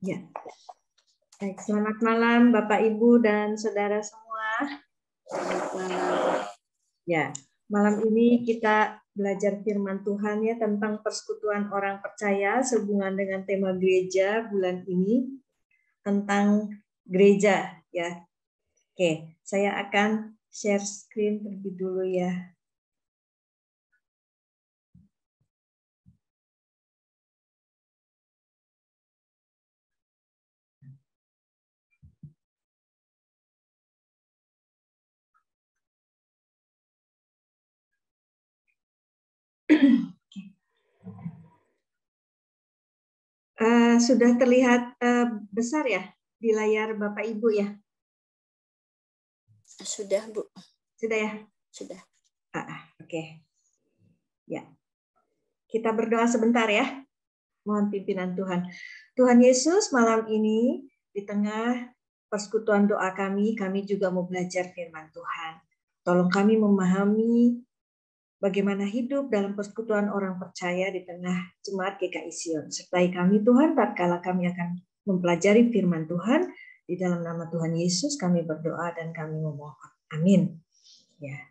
Ya. Baik, selamat malam Bapak Ibu dan saudara semua. Selamat malam. Ya, malam ini kita belajar firman Tuhan ya tentang persekutuan orang percaya sehubungan dengan tema gereja bulan ini tentang gereja ya. Oke, saya akan share screen terlebih dulu ya. Sudah terlihat besar ya di layar Bapak Ibu ya? Sudah, Bu. Sudah ya? Sudah. Oke. Ya. Kita berdoa sebentar ya. Mohon pimpinan Tuhan. Tuhan Yesus, malam ini di tengah persekutuan doa kami juga mau belajar firman Tuhan. Tolong kami memahami bagaimana hidup dalam persekutuan orang percaya di tengah jemaat GKI Sion. Sertai kami Tuhan, tatkala kami akan mempelajari firman Tuhan, di dalam nama Tuhan Yesus kami berdoa dan kami memohon. Amin. Ya.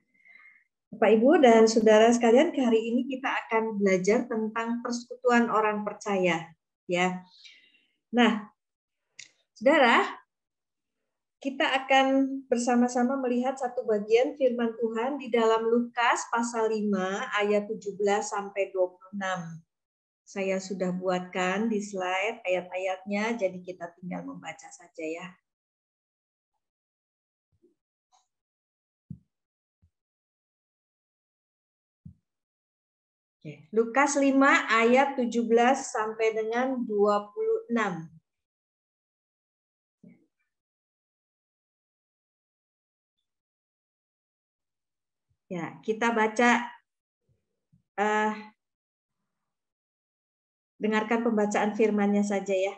Bapak Ibu dan saudara sekalian, hari ini kita akan belajar tentang persekutuan orang percaya, ya. Nah, saudara, kita akan bersama-sama melihat satu bagian firman Tuhan di dalam Lukas pasal 5 ayat 17 sampai 26. Saya sudah buatkan di slide ayat-ayatnya, jadi kita tinggal membaca saja ya. Lukas 5 ayat 17 sampai dengan 26. Ya, kita baca, dengarkan pembacaan firman-Nya saja ya.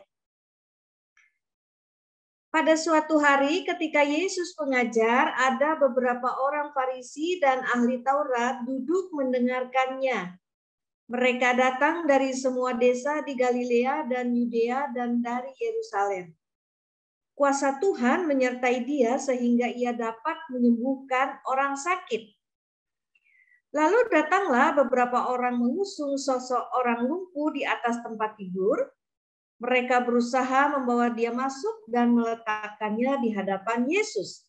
Pada suatu hari ketika Yesus mengajar, ada beberapa orang Farisi dan ahli Taurat duduk mendengarkannya. Mereka datang dari semua desa di Galilea dan Yudea dan dari Yerusalem. Kuasa Tuhan menyertai dia sehingga ia dapat menyembuhkan orang sakit. Lalu datanglah beberapa orang mengusung sosok orang lumpuh di atas tempat tidur. Mereka berusaha membawa dia masuk dan meletakkannya di hadapan Yesus.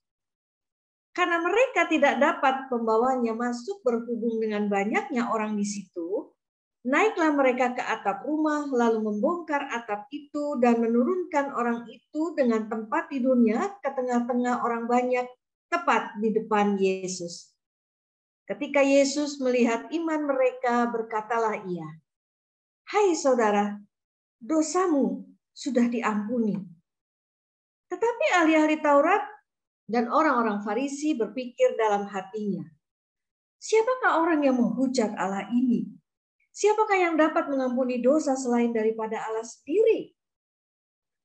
Karena mereka tidak dapat membawanya masuk berhubung dengan banyaknya orang di situ, naiklah mereka ke atap rumah, lalu membongkar atap itu dan menurunkan orang itu dengan tempat tidurnya ke tengah-tengah orang banyak, tepat di depan Yesus. Ketika Yesus melihat iman mereka, berkatalah ia, "Hai saudara, dosamu sudah diampuni." Tetapi ahli-ahli Taurat dan orang-orang Farisi berpikir dalam hatinya, "Siapakah orang yang menghujat Allah ini? Siapakah yang dapat mengampuni dosa selain daripada Allah sendiri?"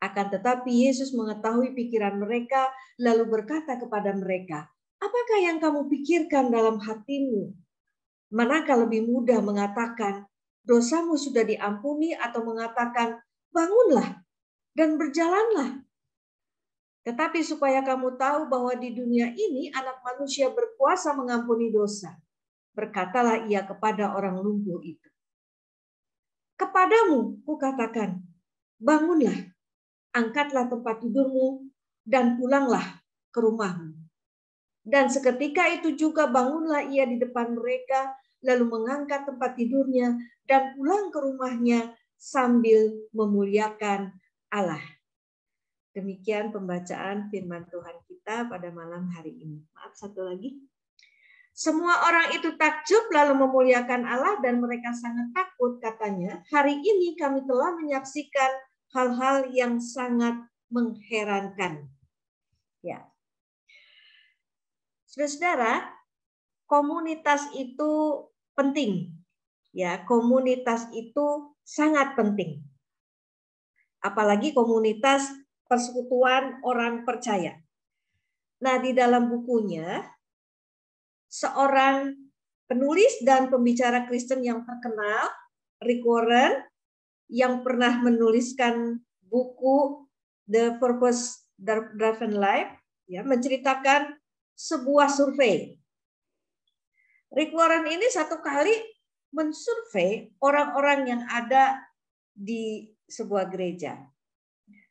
Akan tetapi Yesus mengetahui pikiran mereka, lalu berkata kepada mereka, "Apakah yang kamu pikirkan dalam hatimu? Manakah lebih mudah mengatakan, dosamu sudah diampuni, atau mengatakan, bangunlah dan berjalanlah? Tetapi supaya kamu tahu bahwa di dunia ini anak manusia berkuasa mengampuni dosa, berkatalah ia kepada orang lumpuh itu, kepadamu kukatakan, bangunlah, angkatlah tempat tidurmu, dan pulanglah ke rumahmu." Dan seketika itu juga bangunlah ia di depan mereka, lalu mengangkat tempat tidurnya dan pulang ke rumahnya sambil memuliakan Allah. Demikian pembacaan firman Tuhan kita pada malam hari ini. Maaf, satu lagi. Semua orang itu takjub lalu memuliakan Allah dan mereka sangat takut, katanya, "Hari ini kami telah menyaksikan hal-hal yang sangat mengherankan." Ya. Saudara-saudara, komunitas itu penting. Ya, komunitas itu sangat penting. Apalagi komunitas persekutuan orang percaya. Nah, di dalam bukunya, seorang penulis dan pembicara Kristen yang terkenal, Rick Warren, yang pernah menuliskan buku The Purpose Driven Life, ya, menceritakan sebuah survei. Rick Warren ini satu kali mensurvei orang-orang yang ada di sebuah gereja.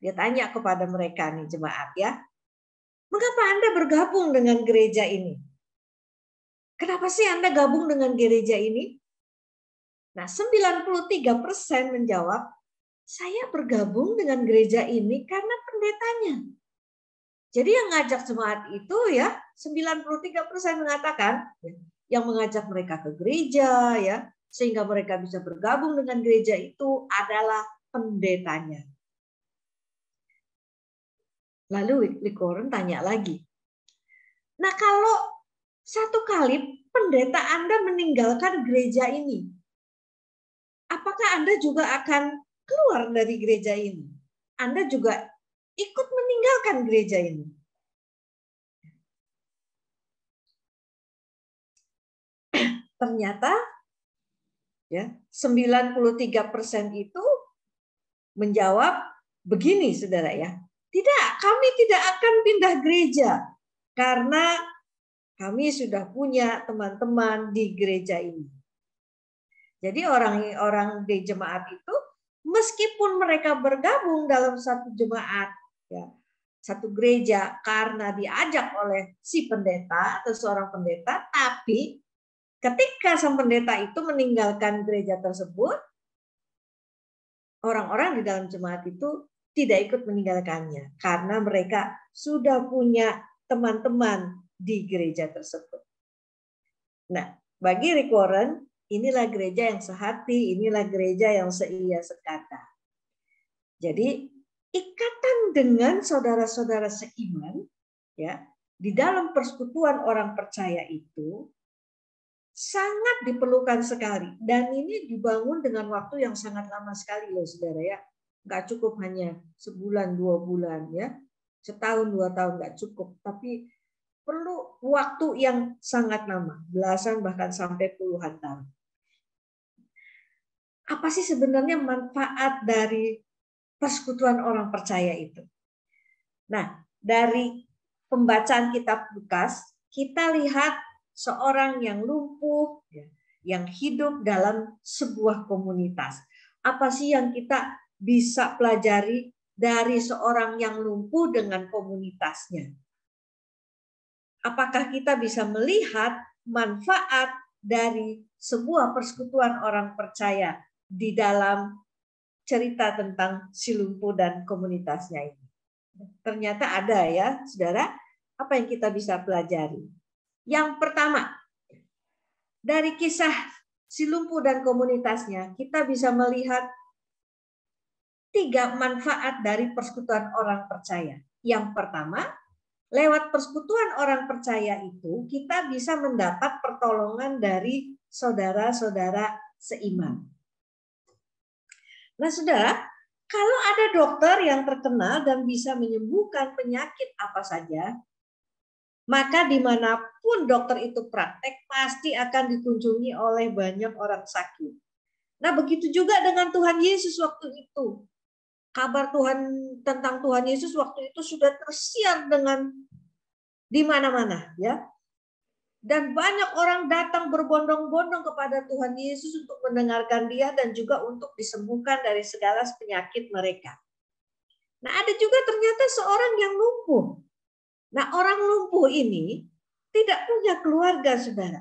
Dia tanya kepada mereka nih jemaat ya, mengapa Anda bergabung dengan gereja ini? Kenapa sih Anda gabung dengan gereja ini? Nah, 93% menjawab, saya bergabung dengan gereja ini karena pendetanya. Jadi yang ngajak jemaat itu ya 93% mengatakan yang mengajak mereka ke gereja ya sehingga mereka bisa bergabung dengan gereja itu adalah pendetanya. Lalu Rick Warren tanya lagi. Nah, kalau satu kali pendeta Anda meninggalkan gereja ini, apakah Anda juga akan keluar dari gereja ini? Anda juga ikut meninggalkan gereja ini. Ternyata ya 93% itu menjawab begini saudara ya. Tidak, kami tidak akan pindah gereja karena kami sudah punya teman-teman di gereja ini. Jadi orang-orang di jemaat itu meskipun mereka bergabung dalam satu jemaat ya, satu gereja karena diajak oleh si pendeta atau seorang pendeta, tapi ketika sang pendeta itu meninggalkan gereja tersebut, orang-orang di dalam jemaat itu tidak ikut meninggalkannya karena mereka sudah punya teman-teman di gereja tersebut. Nah, bagi Rick Warren, inilah gereja yang sehati, inilah gereja yang seia sekata. Jadi, ikatan dengan saudara-saudara seiman ya, di dalam persekutuan orang percaya itu sangat diperlukan sekali, dan ini dibangun dengan waktu yang sangat lama sekali loh saudara ya. Nggak cukup hanya sebulan 2 bulan ya, setahun 2 tahun nggak cukup, tapi perlu waktu yang sangat lama, belasan bahkan sampai puluhan tahun. Apa sih sebenarnya manfaat dari persekutuan orang percaya itu? Nah, dari pembacaan kitab Lukas, kita lihat seorang yang lumpuh, yang hidup dalam sebuah komunitas. Apa sih yang kita bisa pelajari dari seorang yang lumpuh dengan komunitasnya? Apakah kita bisa melihat manfaat dari sebuah persekutuan orang percaya di dalam cerita tentang si lumpuh dan komunitasnya ini? Ternyata ada ya, saudara. Apa yang kita bisa pelajari? Yang pertama, dari kisah si lumpuh dan komunitasnya, kita bisa melihat 3 manfaat dari persekutuan orang percaya. Yang pertama, lewat persekutuan orang percaya itu, kita bisa mendapat pertolongan dari saudara-saudara seiman. Nah, saudara, kalau ada dokter yang terkenal dan bisa menyembuhkan penyakit apa saja, maka dimanapun dokter itu praktek, pasti akan dikunjungi oleh banyak orang sakit. Nah, begitu juga dengan Tuhan Yesus waktu itu. Kabar Tuhan tentang Tuhan Yesus waktu itu sudah tersiar dengan di mana-mana, ya. Dan banyak orang datang berbondong-bondong kepada Tuhan Yesus untuk mendengarkan Dia dan juga untuk disembuhkan dari segala penyakit mereka. Nah, ada juga ternyata seorang yang lumpuh. Nah, orang lumpuh ini tidak punya keluarga, saudara.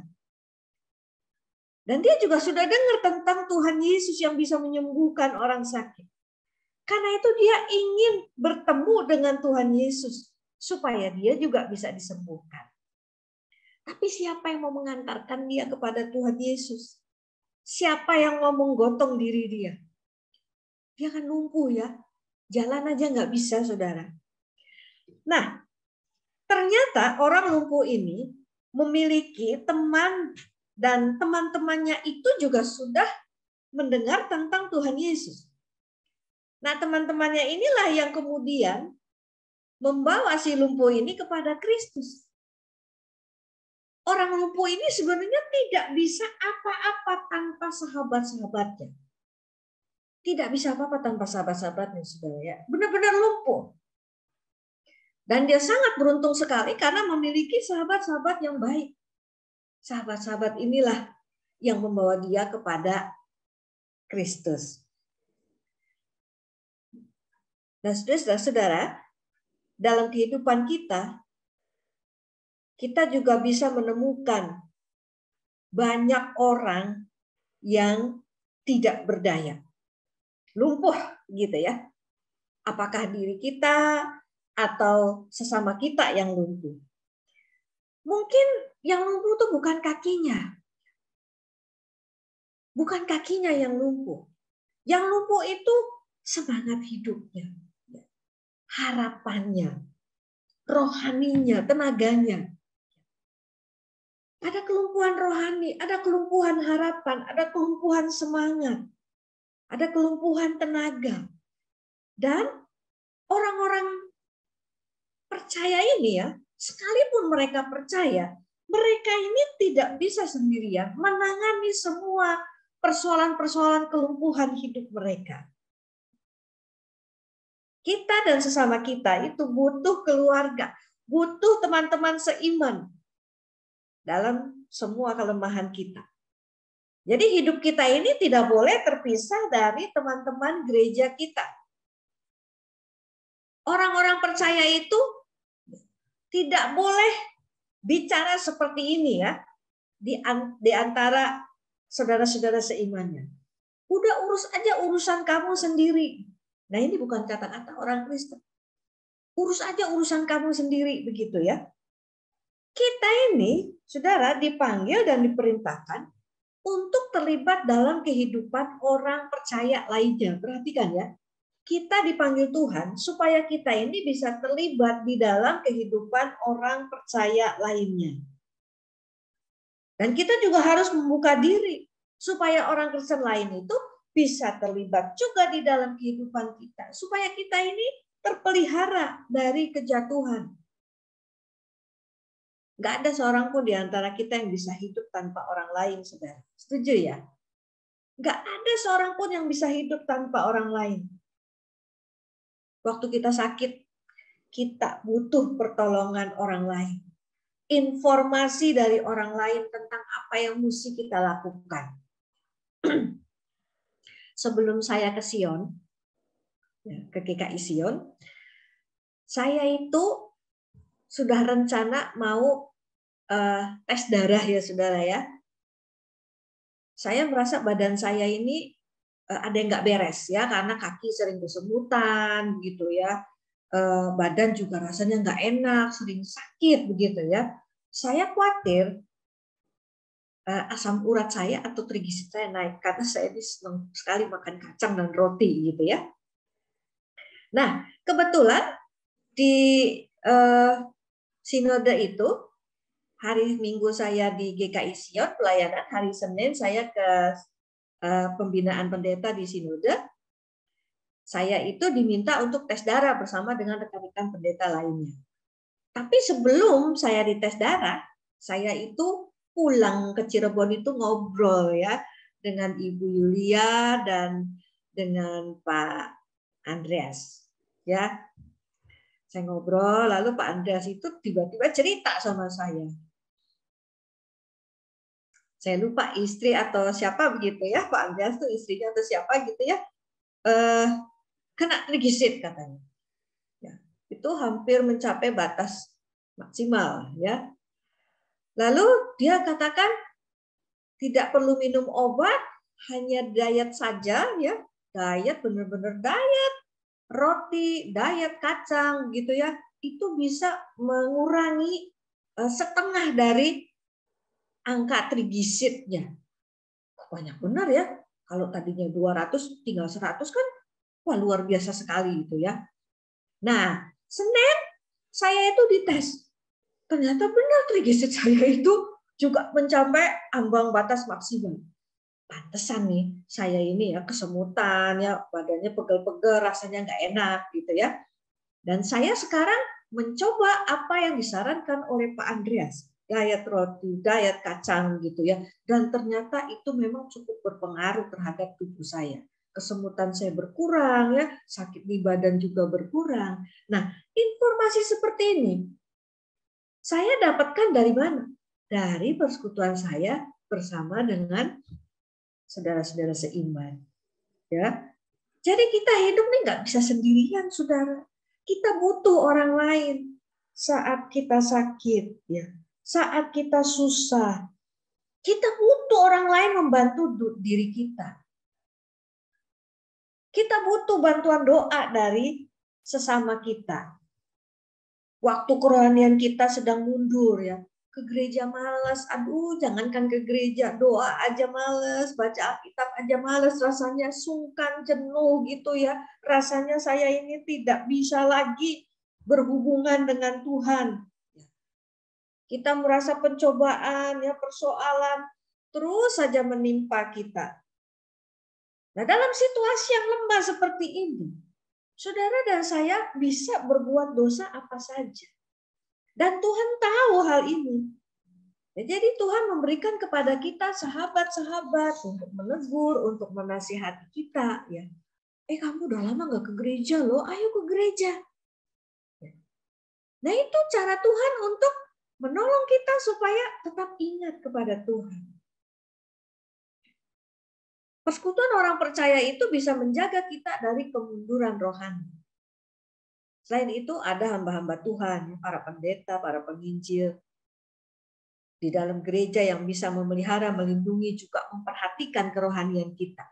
Dan dia juga sudah dengar tentang Tuhan Yesus yang bisa menyembuhkan orang sakit. Karena itu dia ingin bertemu dengan Tuhan Yesus supaya dia juga bisa disembuhkan. Tapi siapa yang mau mengantarkan dia kepada Tuhan Yesus? Siapa yang mau menggotong diri dia? Dia kan lumpuh ya. Jalan aja nggak bisa, saudara. Nah, ternyata orang lumpuh ini memiliki teman dan teman-temannya itu juga sudah mendengar tentang Tuhan Yesus. Nah, teman-temannya inilah yang kemudian membawa si lumpuh ini kepada Kristus. Orang lumpuh ini sebenarnya tidak bisa apa-apa tanpa sahabat-sahabatnya. Tidak bisa apa-apa tanpa sahabat-sahabatnya, saudara ya. Benar-benar lumpuh. Dan dia sangat beruntung sekali karena memiliki sahabat-sahabat yang baik. Sahabat-sahabat inilah yang membawa dia kepada Kristus. Nah, saudara-saudara, dalam kehidupan kita juga bisa menemukan banyak orang yang tidak berdaya. Lumpuh gitu ya. Apakah diri kita atau sesama kita yang lumpuh. Mungkin yang lumpuh itu bukan kakinya. Bukan kakinya yang lumpuh. Yang lumpuh itu semangat hidupnya. Harapannya. Rohaninya, tenaganya. Ada kelumpuhan rohani, ada kelumpuhan harapan, ada kelumpuhan semangat. Ada kelumpuhan tenaga. Dan orang-orang percaya ini ya, sekalipun mereka percaya, mereka ini tidak bisa sendirian menangani semua persoalan-persoalan kelumpuhan hidup mereka. Kita dan sesama kita itu butuh keluarga, butuh teman-teman seiman dalam semua kelemahan kita. Jadi hidup kita ini tidak boleh terpisah dari teman-teman gereja kita. Orang-orang percaya itu tidak boleh bicara seperti ini ya di antara saudara-saudara seimannya. Udah urus aja urusan kamu sendiri. Nah, ini bukan kata-kata orang Kristen. Urus aja urusan kamu sendiri begitu ya. Kita ini, saudara, dipanggil dan diperintahkan untuk terlibat dalam kehidupan orang percaya lainnya. Perhatikan ya. Kita dipanggil Tuhan supaya kita ini bisa terlibat di dalam kehidupan orang percaya lainnya. Dan kita juga harus membuka diri supaya orang Kristen lain itu bisa terlibat juga di dalam kehidupan kita. Supaya kita ini terpelihara dari kejatuhan. Gak ada seorang pun di antara kita yang bisa hidup tanpa orang lain, saudara. Setuju ya? Gak ada seorang pun yang bisa hidup tanpa orang lain. Waktu kita sakit, kita butuh pertolongan orang lain. Informasi dari orang lain tentang apa yang mesti kita lakukan. Sebelum saya ke Sion, ke GKI Sion, saya itu sudah rencana mau tes darah ya saudara ya. Saya merasa badan saya ini ada yang nggak beres ya, karena kaki sering kesemutan gitu ya. Badan juga rasanya nggak enak, sering sakit begitu ya. Saya khawatir asam urat saya atau trigliserid saya naik karena saya ini senang sekali makan kacang dan roti gitu ya. Nah, kebetulan di sinode itu hari Minggu saya di GKI Sion pelayanan, hari Senin saya ke pembinaan pendeta di sinode. Saya itu diminta untuk tes darah bersama dengan rekan-rekan pendeta lainnya. Tapi sebelum saya dites darah, saya itu pulang ke Cirebon itu ngobrol ya dengan Ibu Yulia dan dengan Pak Andreas. Ya, saya ngobrol, lalu Pak Andreas itu tiba-tiba cerita sama saya. Saya lupa istri atau siapa begitu ya, Pak Andreas itu istrinya atau siapa gitu ya. Kena trigliserid katanya. Ya, itu hampir mencapai batas maksimal ya. Lalu dia katakan tidak perlu minum obat, hanya diet saja ya. Diet benar-benar diet, roti, diet kacang gitu ya. Itu bisa mengurangi setengah dari angka trigliseridnya. Banyak benar ya. Kalau tadinya 200 tinggal 100 kan wah luar biasa sekali gitu ya. Nah, Senin saya itu dites. Ternyata benar trigliserid saya itu juga mencapai ambang batas maksimal. Pantesan nih saya ini ya kesemutan ya, badannya pegel-pegel, rasanya nggak enak gitu ya. Dan saya sekarang mencoba apa yang disarankan oleh Pak Andreas, diet roti, diet kacang gitu ya. Dan ternyata itu memang cukup berpengaruh terhadap tubuh saya. kesemutan saya berkurang, ya, sakit di badan juga berkurang. Nah, informasi seperti ini saya dapatkan dari mana? Dari persekutuan saya bersama dengan saudara-saudara seiman. Ya, jadi kita hidup nih nggak bisa sendirian, saudara. Kita butuh orang lain saat kita sakit, ya, saat kita susah. Kita butuh orang lain membantu diri kita. Kita butuh bantuan doa dari sesama kita. Waktu kerohanian kita sedang mundur, ya, ke gereja malas, aduh jangankan ke gereja, doa aja malas, baca Alkitab aja malas, rasanya sungkan, jenuh gitu ya. Rasanya saya ini tidak bisa lagi berhubungan dengan Tuhan. Kita merasa pencobaan, ya, persoalan terus saja menimpa kita. Nah, dalam situasi yang lemah seperti ini, saudara dan saya bisa berbuat dosa apa saja. Dan Tuhan tahu hal ini. Ya, jadi Tuhan memberikan kepada kita sahabat-sahabat untuk menegur, untuk menasihati kita. Ya, kamu udah lama nggak ke gereja loh, ayo ke gereja. Nah, itu cara Tuhan untuk menolong kita supaya tetap ingat kepada Tuhan. Persekutuan orang percaya itu bisa menjaga kita dari kemunduran rohani. Selain itu ada hamba-hamba Tuhan, para pendeta, para penginjil di dalam gereja yang bisa memelihara, melindungi, juga memperhatikan kerohanian kita.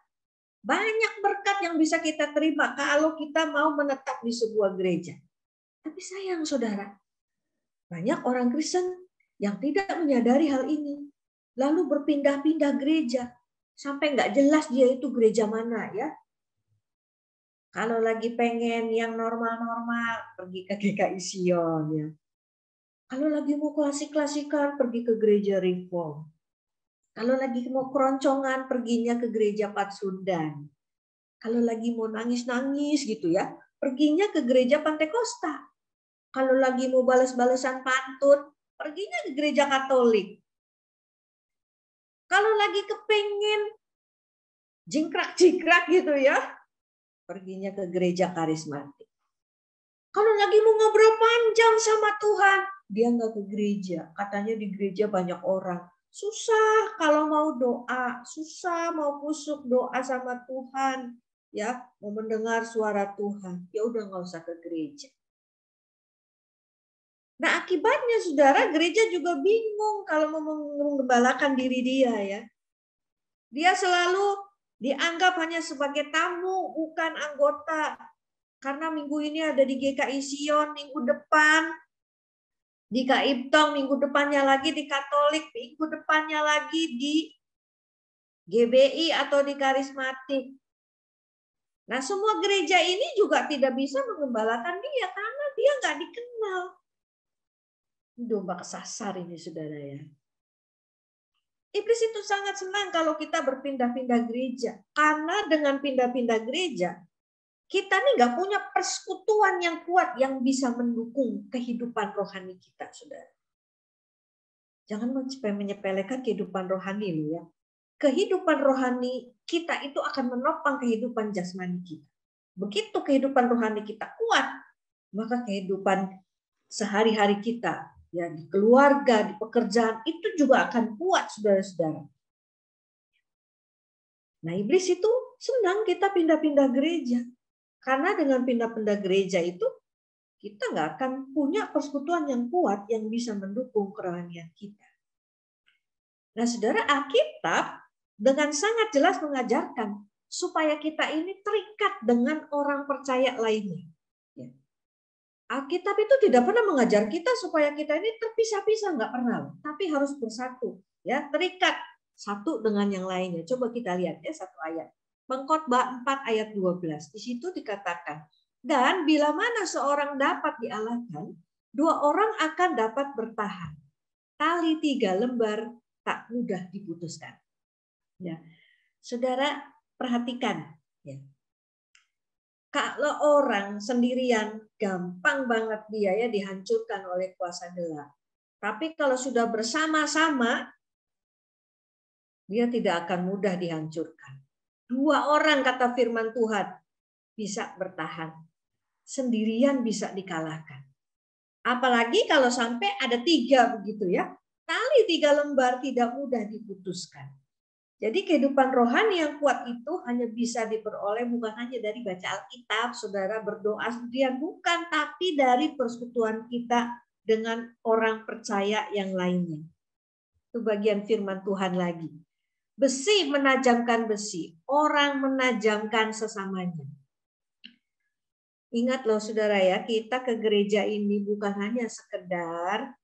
Banyak berkat yang bisa kita terima kalau kita mau menetap di sebuah gereja. Tapi sayang saudara, banyak orang Kristen yang tidak menyadari hal ini, lalu berpindah-pindah gereja, sampai nggak jelas dia itu gereja mana, ya. Kalau lagi pengen yang normal-normal, pergi ke GKI Sion, ya. Kalau lagi mau klasik-klasikan, pergi ke gereja Reform. Kalau lagi mau keroncongan, perginya ke gereja Patsundan. Kalau lagi mau nangis-nangis gitu ya, perginya ke gereja Pantekosta. Kalau lagi mau balas-balasan pantun, perginya ke gereja Katolik. Kalau lagi kepengen jingkrak-jingkrak gitu ya, perginya ke gereja karismatik. Kalau lagi mau ngobrol panjang sama Tuhan, dia nggak ke gereja. Katanya di gereja banyak orang. Susah kalau mau doa, susah mau kusuk doa sama Tuhan, ya, mau mendengar suara Tuhan. Ya udah nggak usah ke gereja. Nah, akibatnya saudara, gereja juga bingung kalau mau mengembalakan diri dia, ya. Dia selalu dianggap hanya sebagai tamu, bukan anggota. Karena minggu ini ada di GKI Sion, minggu depan di Kaiptong, minggu depannya lagi di Katolik, minggu depannya lagi di GBI atau di Karismatik. Nah, semua gereja ini juga tidak bisa mengembalakan dia karena dia nggak dikenal. Domba kesasar ini, saudara, ya. Iblis itu sangat senang kalau kita berpindah-pindah gereja. Karena dengan pindah-pindah gereja, kita nih nggak punya persekutuan yang kuat yang bisa mendukung kehidupan rohani kita, saudara. Jangan menyepelekan kehidupan rohani, loh, ya. Kehidupan rohani kita itu akan menopang kehidupan jasmani kita. Begitu kehidupan rohani kita kuat, maka kehidupan sehari-hari kita, ya, di keluarga, di pekerjaan, itu juga akan kuat, saudara-saudara. Nah, iblis itu senang kita pindah-pindah gereja. Karena dengan pindah-pindah gereja itu, kita nggak akan punya persekutuan yang kuat yang bisa mendukung kerohanian kita. Nah, saudara, Alkitab dengan sangat jelas mengajarkan supaya kita ini terikat dengan orang percaya lainnya. Alkitab itu tidak pernah mengajar kita supaya kita ini terpisah-pisah, nggak pernah, tapi harus bersatu, ya, terikat satu dengan yang lainnya. Coba kita lihat ya satu ayat. Pengkhotbah 4 ayat 12. Di situ dikatakan, dan bila mana seorang dapat dialahkan, dua orang akan dapat bertahan. Tali 3 lembar tak mudah diputuskan. Ya, saudara, perhatikan. Ya. Kalau orang sendirian, gampang banget dia, ya, dihancurkan oleh kuasa gelap. Tapi kalau sudah bersama-sama, dia tidak akan mudah dihancurkan. 2 orang kata firman Tuhan bisa bertahan. Sendirian bisa dikalahkan. Apalagi kalau sampai ada 3 begitu ya. Tali 3 lembar tidak mudah diputuskan. Jadi kehidupan rohani yang kuat itu hanya bisa diperoleh bukan hanya dari baca Alkitab, saudara berdoa sendirian, bukan, tapi dari persekutuan kita dengan orang percaya yang lainnya. Itu bagian firman Tuhan lagi. Besi menajamkan besi, orang menajamkan sesamanya. Ingat loh saudara ya, kita ke gereja ini bukan hanya sekedar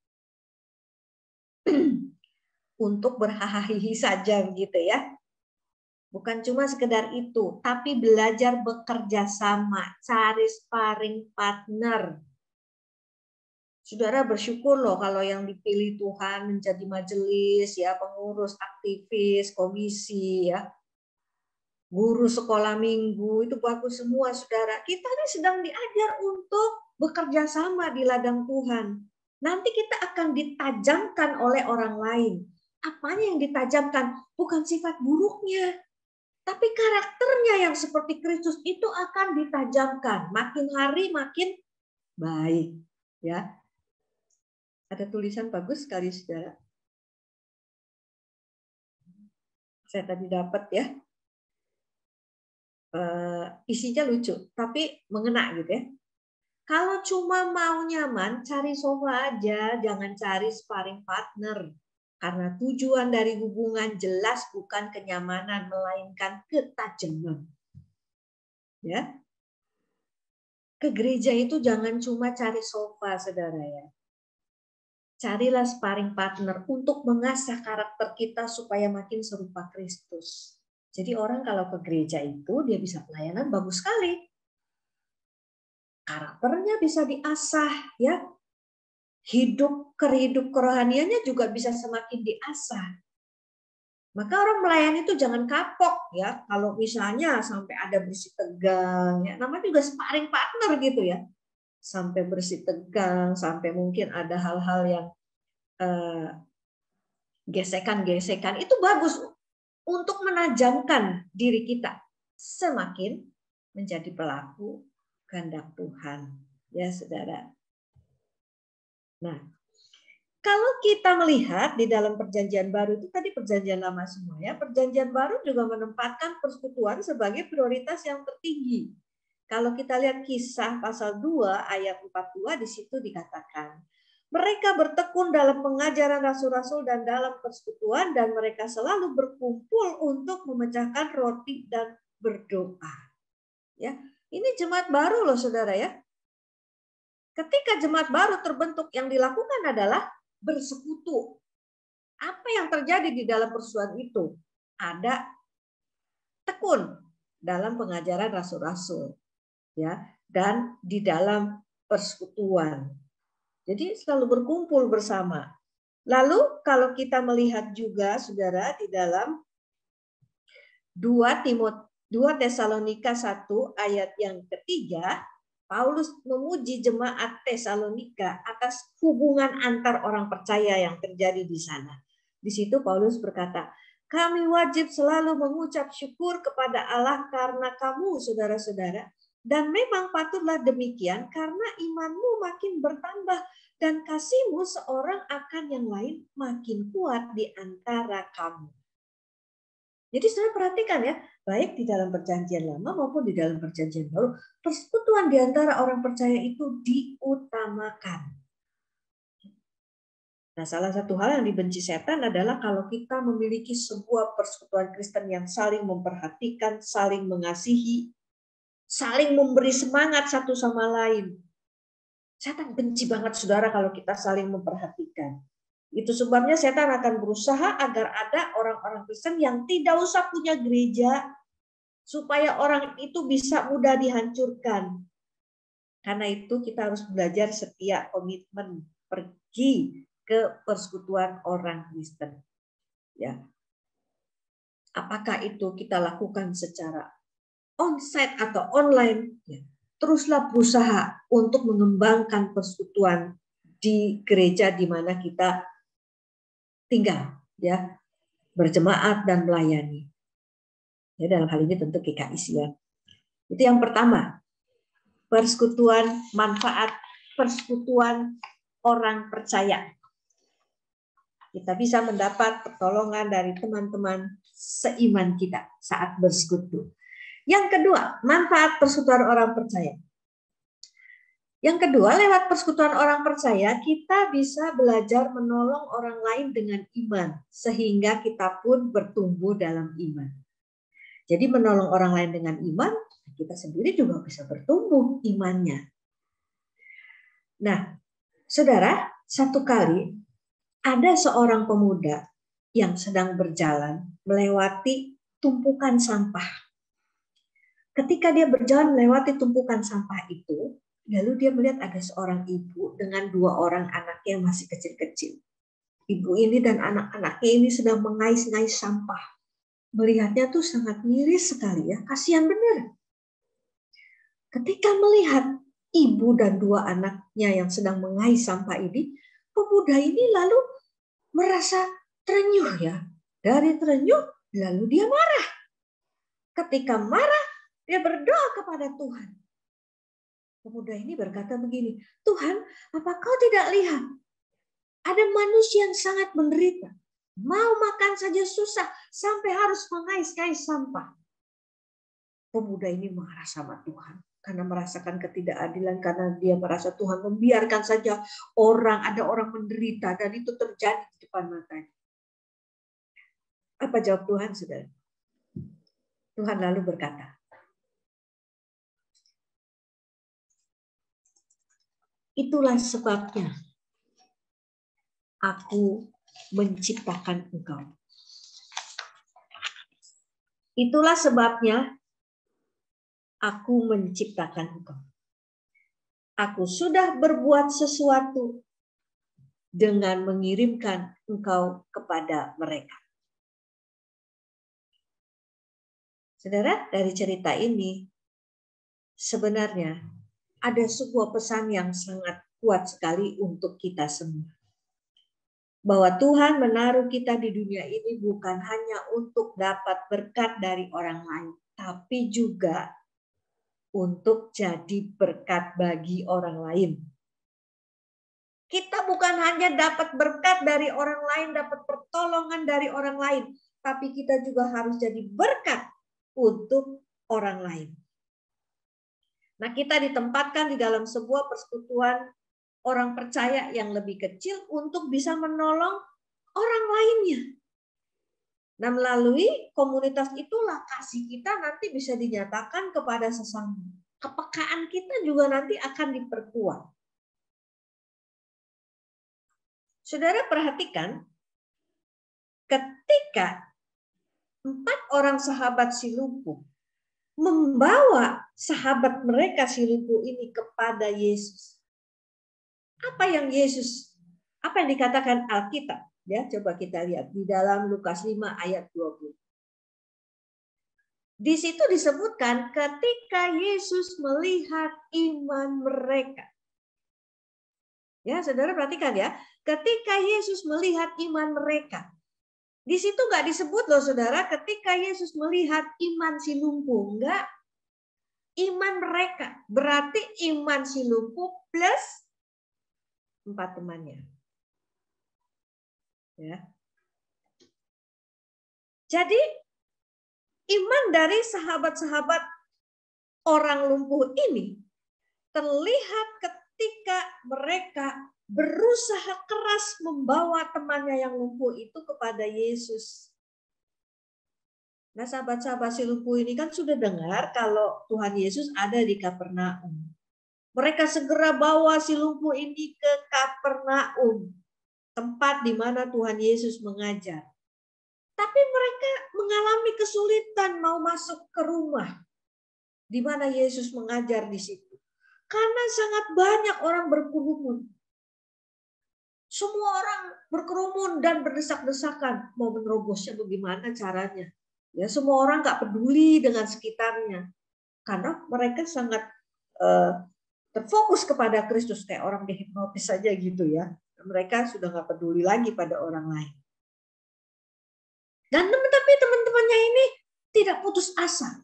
untuk berhahaha saja gitu ya. Bukan cuma sekedar itu, tapi belajar bekerja sama, cari sparring partner. Saudara bersyukur loh kalau yang dipilih Tuhan menjadi majelis, ya pengurus, aktivis, komisi, ya guru sekolah minggu, itu bagus semua saudara. Kita ini sedang diajar untuk bekerja sama di ladang Tuhan. Nanti kita akan ditajamkan oleh orang lain. Apanya yang ditajamkan? Bukan sifat buruknya, tapi karakternya yang seperti Kristus itu akan ditajamkan. Makin hari makin baik. Ya, ada tulisan bagus sekali saudara. Saya tadi dapat ya. Isinya lucu, tapi mengena gitu ya. Kalau cuma mau nyaman, cari sofa aja, jangan cari sparring partner. Karena tujuan dari hubungan jelas bukan kenyamanan, melainkan ketajaman. Ya. Ke gereja itu jangan cuma cari sofa, saudara ya. Carilah sparring partner untuk mengasah karakter kita supaya makin serupa Kristus. Jadi orang kalau ke gereja itu dia bisa pelayanan bagus sekali. Karakternya bisa diasah, ya. Hidup kerohaniannya juga bisa semakin diasah. Maka orang melayani itu jangan kapok ya. Kalau misalnya sampai ada bersih tegang, ya namanya juga sparring partner gitu ya. Sampai bersih tegang, sampai mungkin ada hal-hal yang gesekan-gesekan, itu bagus untuk menajamkan diri kita semakin menjadi pelaku kehendak Tuhan, ya saudara. Nah, kalau kita melihat di dalam perjanjian baru itu tadi perjanjian lama semua ya, perjanjian baru juga menempatkan persekutuan sebagai prioritas yang tertinggi. Kalau kita lihat Kisah pasal 2 ayat 42 di situ dikatakan, mereka bertekun dalam pengajaran rasul-rasul dan dalam persekutuan dan mereka selalu berkumpul untuk memecahkan roti dan berdoa. Ya, ini jemaat baru loh saudara ya. Ketika jemaat baru terbentuk, yang dilakukan adalah bersekutu. Apa yang terjadi di dalam persekutuan itu? Ada tekun dalam pengajaran rasul-rasul, ya, dan di dalam persekutuan. Jadi selalu berkumpul bersama. Lalu kalau kita melihat juga saudara di dalam 2 Tesalonika 1 ayat yang ketiga, Paulus memuji jemaat Tesalonika atas hubungan antar orang percaya yang terjadi di sana. Di situ Paulus berkata, kami wajib selalu mengucap syukur kepada Allah karena kamu saudara-saudara. Dan memang patutlah demikian karena imanmu makin bertambah dan kasihmu seorang akan yang lain makin kuat di antara kamu. Jadi saudara perhatikan ya, baik di dalam perjanjian lama maupun di dalam perjanjian baru, persekutuan di antara orang percaya itu diutamakan. Nah, salah satu hal yang dibenci setan adalah kalau kita memiliki sebuah persekutuan Kristen yang saling memperhatikan, saling mengasihi, saling memberi semangat satu sama lain. Setan benci banget saudara kalau kita saling memperhatikan. Itu sebabnya setan akan berusaha agar ada orang-orang Kristen yang tidak usah punya gereja, supaya orang itu bisa mudah dihancurkan. Karena itu kita harus belajar setia, komitmen, pergi ke persekutuan orang Kristen. Ya. Apakah itu kita lakukan secara onsite atau online? Ya. Teruslah berusaha untuk mengembangkan persekutuan di gereja di mana kita tinggal, ya, berjemaat dan melayani. Ya, dalam hal ini tentu GKI Sion. Itu yang pertama. Persekutuan, manfaat persekutuan orang percaya. Kita bisa mendapat pertolongan dari teman-teman seiman kita saat bersekutu. Yang kedua, manfaat persekutuan orang percaya. Yang kedua, lewat persekutuan orang percaya, kita bisa belajar menolong orang lain dengan iman, sehingga kita pun bertumbuh dalam iman. Jadi menolong orang lain dengan iman, kita sendiri juga bisa bertumbuh imannya. Nah, saudara, satu kali ada seorang pemuda yang sedang berjalan melewati tumpukan sampah. Ketika dia berjalan melewati tumpukan sampah itu, lalu dia melihat ada seorang ibu dengan 2 orang anaknya yang masih kecil-kecil. Ibu ini dan anak-anaknya ini sedang mengais-ngais sampah. Melihatnya tuh sangat miris sekali ya, kasihan benar. Ketika melihat ibu dan 2 anaknya yang sedang mengais sampah ini, pemuda ini lalu merasa terenyuh ya. Dari terenyuh, lalu dia marah. Ketika marah, dia berdoa kepada Tuhan. Pemuda ini berkata begini, Tuhan, apa kau tidak lihat? Ada manusia yang sangat menderita. Mau makan saja susah, sampai harus mengais-ngais sampah. Pemuda ini marah sama Tuhan. Karena merasakan ketidakadilan, karena dia merasa Tuhan membiarkan saja ada orang menderita, dan itu terjadi di depan matanya. Apa jawab Tuhan, saudara? Tuhan lalu berkata, itulah sebabnya aku menciptakan engkau. Itulah sebabnya aku menciptakan engkau. Aku sudah berbuat sesuatu dengan mengirimkan engkau kepada mereka. Saudara, dari cerita ini sebenarnya ada sebuah pesan yang sangat kuat sekali untuk kita semua. Bahwa Tuhan menaruh kita di dunia ini bukan hanya untuk dapat berkat dari orang lain, tapi juga untuk jadi berkat bagi orang lain. Kita bukan hanya dapat berkat dari orang lain, dapat pertolongan dari orang lain, tapi kita juga harus jadi berkat untuk orang lain. Nah, kita ditempatkan di dalam sebuah persekutuan orang percaya yang lebih kecil untuk bisa menolong orang lainnya. Nah, melalui komunitas itulah kasih kita nanti bisa dinyatakan kepada sesama. Kepekaan kita juga nanti akan diperkuat. Saudara perhatikan, ketika 4 orang sahabat si lumpuh membawa sahabat mereka si lumpuh ini kepada Yesus. Apa yang dikatakan Alkitab? Ya, coba kita lihat di dalam Lukas 5 ayat 20. Di situ disebutkan ketika Yesus melihat iman mereka. Ya, saudara perhatikan ya. Ketika Yesus melihat iman mereka. Di situ nggak disebut loh saudara, ketika Yesus melihat iman si lumpuh. Enggak. Iman mereka. Berarti iman si lumpuh plus 4 temannya. Ya. Jadi iman dari sahabat-sahabat orang lumpuh ini terlihat ketika mereka berusaha keras membawa temannya yang lumpuh itu kepada Yesus. Nah, sahabat-sahabat si lumpuh ini kan sudah dengar kalau Tuhan Yesus ada di Kapernaum. Mereka segera bawa si lumpuh ini ke Kapernaum, tempat di mana Tuhan Yesus mengajar. Tapi mereka mengalami kesulitan mau masuk ke rumah di mana Yesus mengajar di situ. Karena sangat banyak orang berkerumun. Semua orang berkerumun dan berdesak-desakan mau menerobosnya bagaimana caranya. Ya, semua orang nggak peduli dengan sekitarnya. Karena mereka sangat terfokus kepada Kristus, kayak orang dihipnotis saja gitu ya. Mereka sudah nggak peduli lagi pada orang lain. Dan tapi teman-temannya ini tidak putus asa.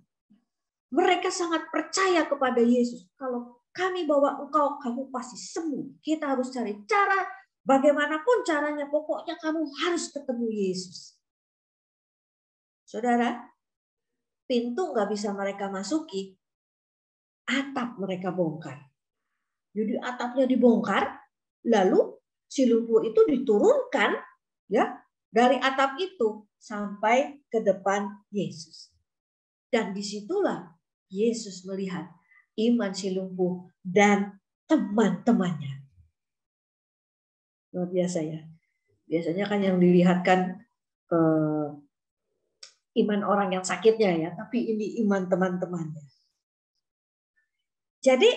Mereka sangat percaya kepada Yesus. Kalau kami bawa engkau, kamu pasti sembuh. Kita harus cari cara, bagaimanapun caranya, pokoknya kamu harus ketemu Yesus. Saudara, pintu nggak bisa mereka masuki, atap mereka bongkar. Jadi atapnya dibongkar, lalu si lumpuh itu diturunkan ya dari atap itu sampai ke depan Yesus. Dan disitulah Yesus melihat iman si lumpuh dan teman-temannya. Luar biasa ya. Biasanya kan yang dilihatkan iman orang yang sakitnya ya, tapi ini iman teman-temannya. Jadi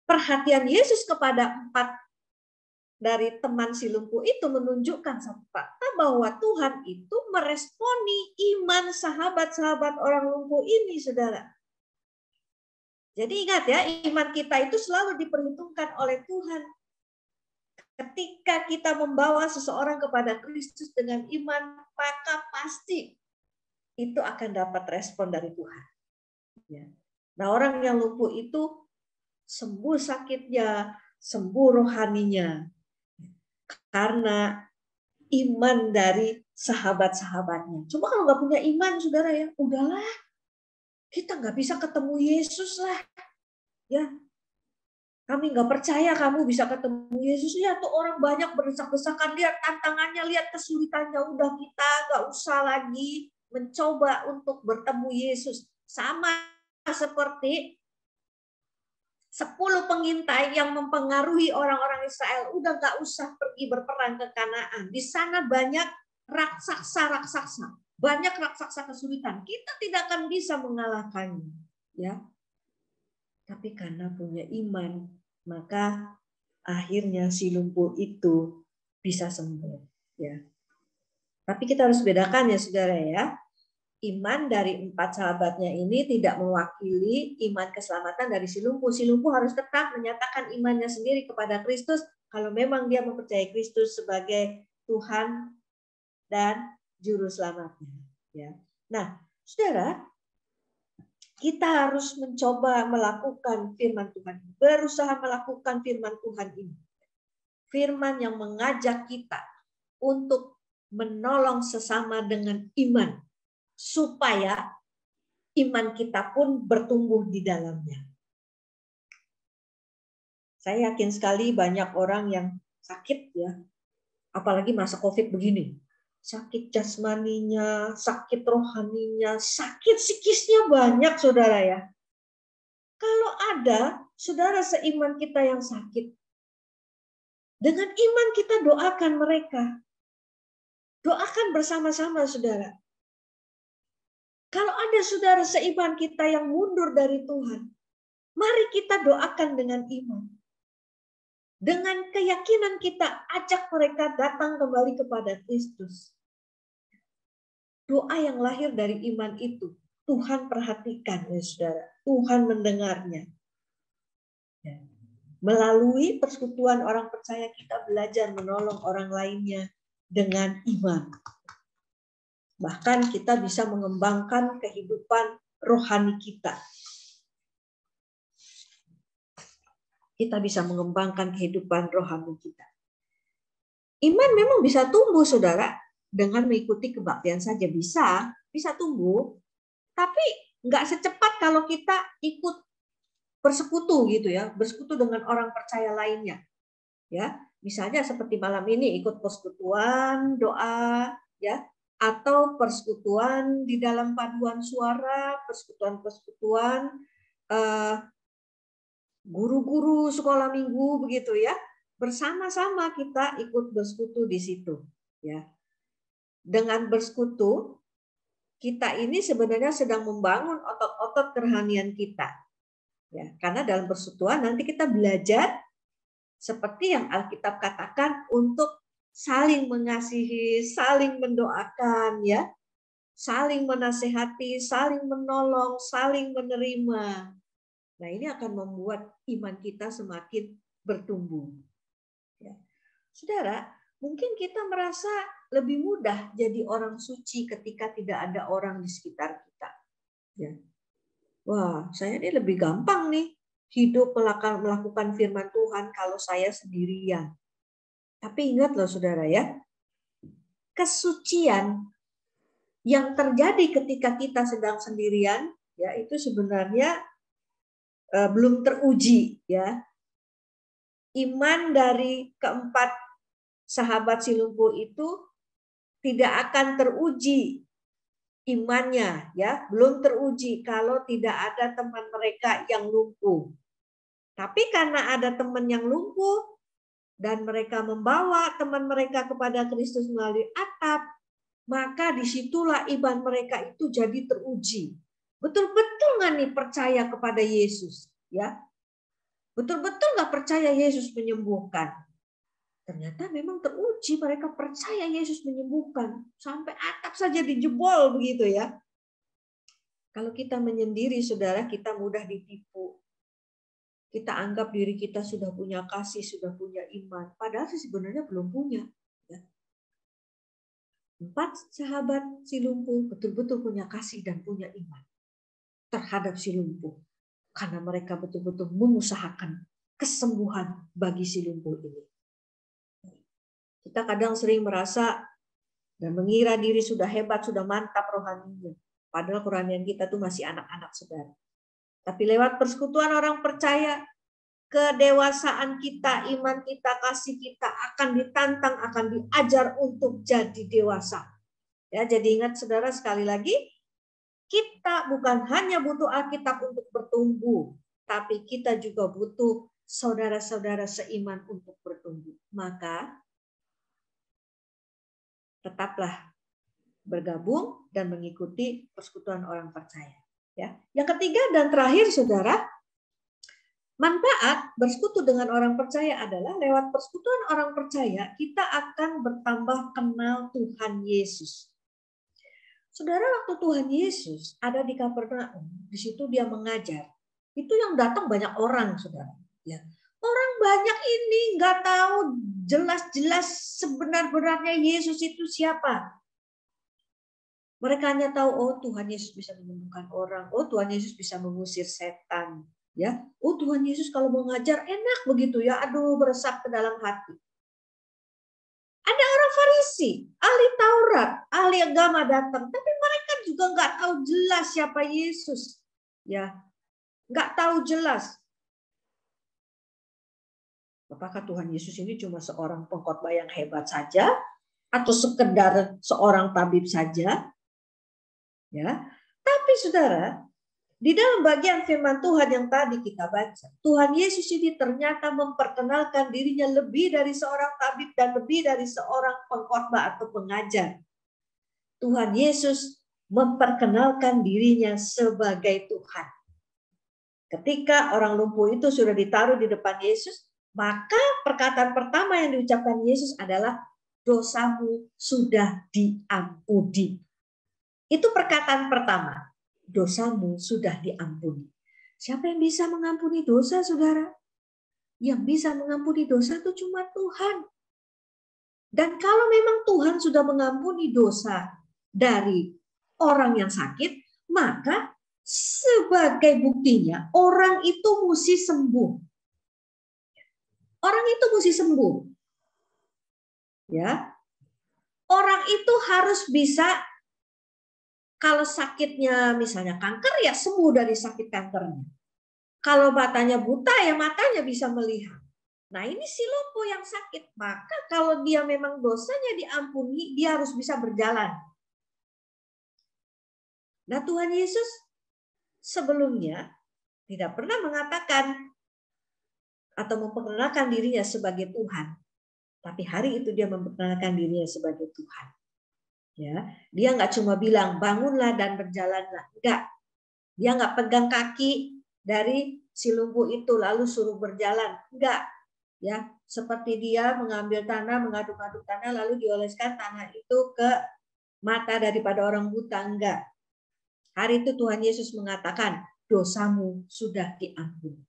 perhatian Yesus kepada 4 dari teman si lumpuh itu menunjukkan satu fakta bahwa Tuhan itu meresponi iman sahabat-sahabat orang lumpuh ini, saudara. Jadi ingat ya, iman kita itu selalu diperhitungkan oleh Tuhan. Ketika kita membawa seseorang kepada Kristus dengan iman, maka pasti itu akan dapat respon dari Tuhan. Nah, orang yang lumpuh itu sembuh sakitnya, sembuh rohaninya, karena iman dari sahabat-sahabatnya. Cuma kalau nggak punya iman, saudara ya, udahlah, kita nggak bisa ketemu Yesus lah. Ya, kami nggak percaya kamu bisa ketemu Yesus. Ya, tuh orang banyak berdesak-desakan, lihat tantangannya, lihat kesulitannya. Udah, kita nggak usah lagi mencoba untuk bertemu Yesus. Sama seperti 10 pengintai yang mempengaruhi orang-orang Israel. Udah nggak usah pergi berperang ke Kanaan. Di sana banyak raksasa-raksasa. Banyak raksasa kesulitan. Kita tidak akan bisa mengalahkannya. Ya. Tapi karena punya iman, maka akhirnya si lumpuh itu bisa sembuh. Ya. Tapi kita harus bedakan ya saudara ya. Iman dari 4 sahabatnya ini tidak mewakili iman keselamatan dari si lumpuh. Si lumpuh harus tetap menyatakan imannya sendiri kepada Kristus kalau memang dia mempercayai Kristus sebagai Tuhan dan Juru Selamatnya. Ya. Nah, saudara, kita harus mencoba melakukan firman Tuhan, berusaha melakukan firman Tuhan ini. Firman yang mengajak kita untuk menolong sesama dengan iman, supaya iman kita pun bertumbuh di dalamnya. Saya yakin sekali banyak orang yang sakit ya, apalagi masa COVID begini. Sakit jasmaninya, sakit rohaninya, sakit psikisnya banyak saudara ya. Kalau ada saudara seiman kita yang sakit, dengan iman kita doakan mereka. Doakan bersama-sama saudara. Kalau ada saudara seiman kita yang mundur dari Tuhan, mari kita doakan dengan iman. Dengan keyakinan kita ajak mereka datang kembali kepada Kristus. Doa yang lahir dari iman itu, Tuhan perhatikan ya saudara. Tuhan mendengarnya. Melalui persekutuan orang percaya kita belajar menolong orang lainnya dengan iman. Bahkan kita bisa mengembangkan kehidupan rohani kita. Kita bisa mengembangkan kehidupan rohani kita. Iman memang bisa tumbuh, saudara, dengan mengikuti kebaktian saja bisa tumbuh, tapi nggak secepat kalau kita ikut bersekutu gitu ya, bersekutu dengan orang percaya lainnya, ya. Misalnya seperti malam ini ikut persekutuan doa, ya, atau persekutuan di dalam paduan suara, persekutuan guru-guru sekolah minggu begitu ya, bersama-sama kita ikut bersekutu di situ ya. Dengan bersekutu kita ini sebenarnya sedang membangun otot-otot kerohanian kita ya, karena dalam persekutuan nanti kita belajar seperti yang Alkitab katakan untuk saling mengasihi, saling mendoakan ya, saling menasehati, saling menolong, saling menerima. Nah, ini akan membuat iman kita semakin bertumbuh. Ya. Saudara, mungkin kita merasa lebih mudah jadi orang suci ketika tidak ada orang di sekitar kita. Ya. Wah, saya ini lebih gampang nih hidup melakukan firman Tuhan kalau saya sendirian. Tapi ingat loh saudara ya, kesucian yang terjadi ketika kita sedang sendirian, ya itu sebenarnya belum teruji, ya. Iman dari keempat sahabat si lumpuh itu tidak akan teruji imannya, ya, belum teruji kalau tidak ada teman mereka yang lumpuh. Tapi karena ada teman yang lumpuh dan mereka membawa teman mereka kepada Kristus melalui atap, maka disitulah iman mereka itu jadi teruji. Betul-betul nggak nih percaya kepada Yesus, ya? Betul-betul nggak percaya Yesus menyembuhkan? Ternyata memang teruji, mereka percaya Yesus menyembuhkan. Sampai atap saja dijebol begitu ya. Kalau kita menyendiri, saudara, kita mudah ditipu. Kita anggap diri kita sudah punya kasih, sudah punya iman. Padahal sebenarnya belum punya. Ya. 4 sahabat si lumpuh betul-betul punya kasih dan punya iman terhadap si lumpuh. Karena mereka betul-betul mengusahakan kesembuhan bagi si lumpuh ini. Kita kadang sering merasa dan mengira diri sudah hebat, sudah mantap rohaninya. Padahal kerohanian kita tuh masih anak-anak, saudara. Tapi lewat persekutuan orang percaya, kedewasaan kita, iman kita, kasih kita akan ditantang, akan diajar untuk jadi dewasa. Ya, jadi ingat saudara sekali lagi, kita bukan hanya butuh Alkitab untuk bertumbuh, tapi kita juga butuh saudara-saudara seiman untuk bertumbuh. Maka tetaplah bergabung dan mengikuti persekutuan orang percaya. Ya. Yang ketiga dan terakhir, saudara, manfaat bersekutu dengan orang percaya adalah lewat persekutuan orang percaya kita akan bertambah kenal Tuhan Yesus. Saudara, waktu Tuhan Yesus ada di Kapernaum, di situ dia mengajar. Itu yang datang banyak orang, saudara. Ya. Orang banyak ini nggak tahu jelas-jelas sebenar-benarnya Yesus itu siapa. Mereka hanya tahu, oh Tuhan Yesus bisa menyembuhkan orang, oh Tuhan Yesus bisa mengusir setan, ya. Oh Tuhan Yesus kalau mau ngajar enak begitu ya, aduh meresap ke dalam hati. Ada orang Farisi, ahli Taurat, ahli agama datang, tapi mereka juga nggak tahu jelas siapa Yesus, ya, nggak tahu jelas. Apakah Tuhan Yesus ini cuma seorang pengkhotbah yang hebat saja, atau sekedar seorang tabib saja? Ya, tapi saudara, di dalam bagian firman Tuhan yang tadi kita baca, Tuhan Yesus ini ternyata memperkenalkan dirinya lebih dari seorang tabib dan lebih dari seorang pengkhotbah atau pengajar. Tuhan Yesus memperkenalkan dirinya sebagai Tuhan. Ketika orang lumpuh itu sudah ditaruh di depan Yesus, maka perkataan pertama yang diucapkan Yesus adalah dosamu sudah diampuni. Itu perkataan pertama. Dosamu sudah diampuni. Siapa yang bisa mengampuni dosa, saudara? Yang bisa mengampuni dosa itu cuma Tuhan. Dan kalau memang Tuhan sudah mengampuni dosa dari orang yang sakit, maka sebagai buktinya orang itu mesti sembuh. Orang itu mesti sembuh. Ya. Orang itu harus bisa, kalau sakitnya misalnya kanker, ya sembuh dari sakit kankernya. Kalau matanya buta, ya matanya bisa melihat. Nah ini si lumpuh yang sakit. Maka kalau dia memang dosanya diampuni, dia harus bisa berjalan. Nah Tuhan Yesus sebelumnya tidak pernah mengatakan atau memperkenalkan dirinya sebagai Tuhan. Tapi hari itu dia memperkenalkan dirinya sebagai Tuhan. Ya, dia nggak cuma bilang bangunlah dan berjalanlah, enggak. Dia nggak pegang kaki dari si lumpuh itu lalu suruh berjalan, enggak. Ya, seperti dia mengambil tanah, mengaduk-aduk tanah lalu dioleskan tanah itu ke mata daripada orang buta, enggak. Hari itu Tuhan Yesus mengatakan, dosamu sudah diampuni.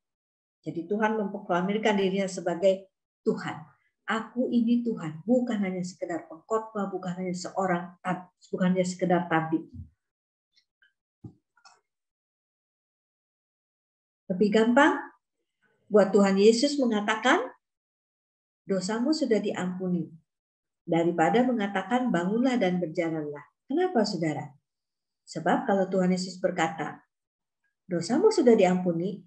Jadi Tuhan memproklamirkan dirinya sebagai Tuhan. Aku ini Tuhan, bukan hanya sekedar pengkhotbah, bukan hanya sekedar tabib. Lebih gampang buat Tuhan Yesus mengatakan, dosamu sudah diampuni, daripada mengatakan bangunlah dan berjalanlah. Kenapa saudara? Sebab kalau Tuhan Yesus berkata, dosamu sudah diampuni,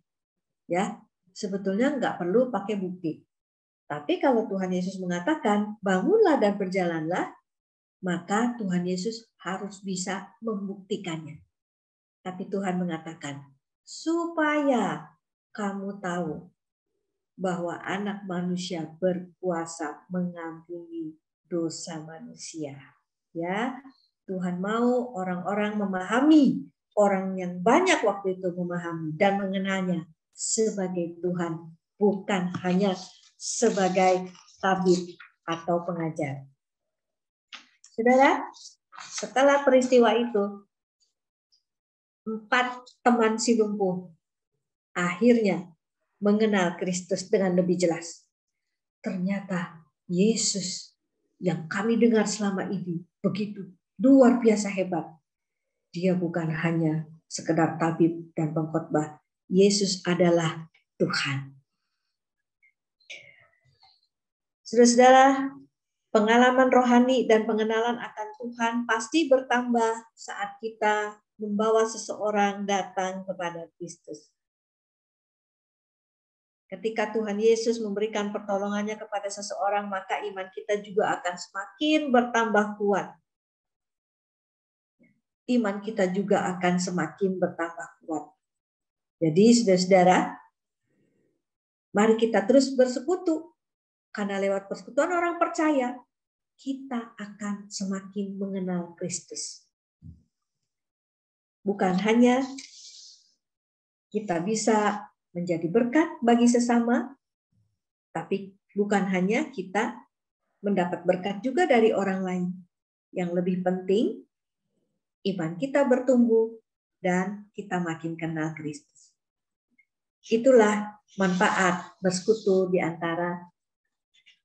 ya sebetulnya nggak perlu pakai bukti. Tapi kalau Tuhan Yesus mengatakan, bangunlah dan berjalanlah, maka Tuhan Yesus harus bisa membuktikannya. Tapi Tuhan mengatakan, supaya kamu tahu bahwa anak manusia berkuasa mengampuni dosa manusia. Ya, Tuhan mau orang-orang memahami, orang yang banyak waktu itu memahami dan mengenalnya sebagai Tuhan, bukan hanya sebagai tabib atau pengajar. Saudara, setelah peristiwa itu, 4 teman si lumpuh akhirnya mengenal Kristus dengan lebih jelas. Ternyata Yesus yang kami dengar selama ini begitu luar biasa hebat. Dia bukan hanya sekedar tabib dan pengkhotbah. Yesus adalah Tuhan. Saudara-saudara, pengalaman rohani dan pengenalan akan Tuhan pasti bertambah saat kita membawa seseorang datang kepada Kristus. Ketika Tuhan Yesus memberikan pertolongannya kepada seseorang, maka iman kita juga akan semakin bertambah kuat. Iman kita juga akan semakin bertambah kuat. Jadi saudara-saudara, mari kita terus bersekutu. Karena lewat persekutuan orang percaya, kita akan semakin mengenal Kristus. Bukan hanya kita bisa menjadi berkat bagi sesama, tapi bukan hanya kita mendapat berkat juga dari orang lain. Yang lebih penting, iman kita bertumbuh dan kita makin kenal Kristus. Itulah manfaat bersekutu di antara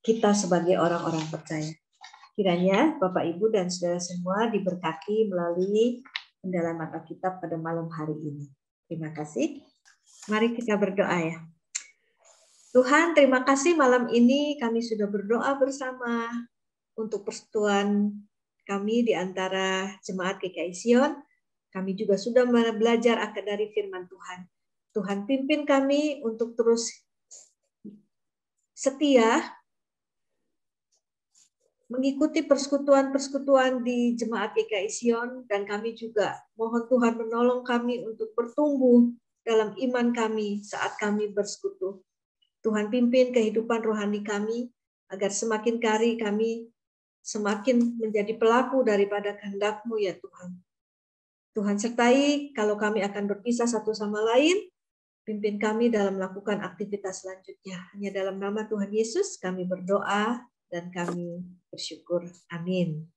kita sebagai orang-orang percaya. Kiranya Bapak, Ibu, dan saudara semua diberkati melalui pendalaman Alkitab pada malam hari ini. Terima kasih. Mari kita berdoa ya. Tuhan, terima kasih malam ini kami sudah berdoa bersama untuk persekutuan kami di antara jemaat GKI Sion. Kami juga sudah belajar akan dari firman Tuhan. Tuhan pimpin kami untuk terus setia mengikuti persekutuan-persekutuan di jemaat GKI Sion, dan kami juga mohon Tuhan menolong kami untuk bertumbuh dalam iman kami saat kami bersekutu. Tuhan pimpin kehidupan rohani kami agar semakin hari kami semakin menjadi pelaku daripada kehendak-Mu ya Tuhan. Tuhan sertai kalau kami akan berpisah satu sama lain, pimpin kami dalam melakukan aktivitas selanjutnya. Hanya dalam nama Tuhan Yesus kami berdoa dan kami bersyukur. Amin.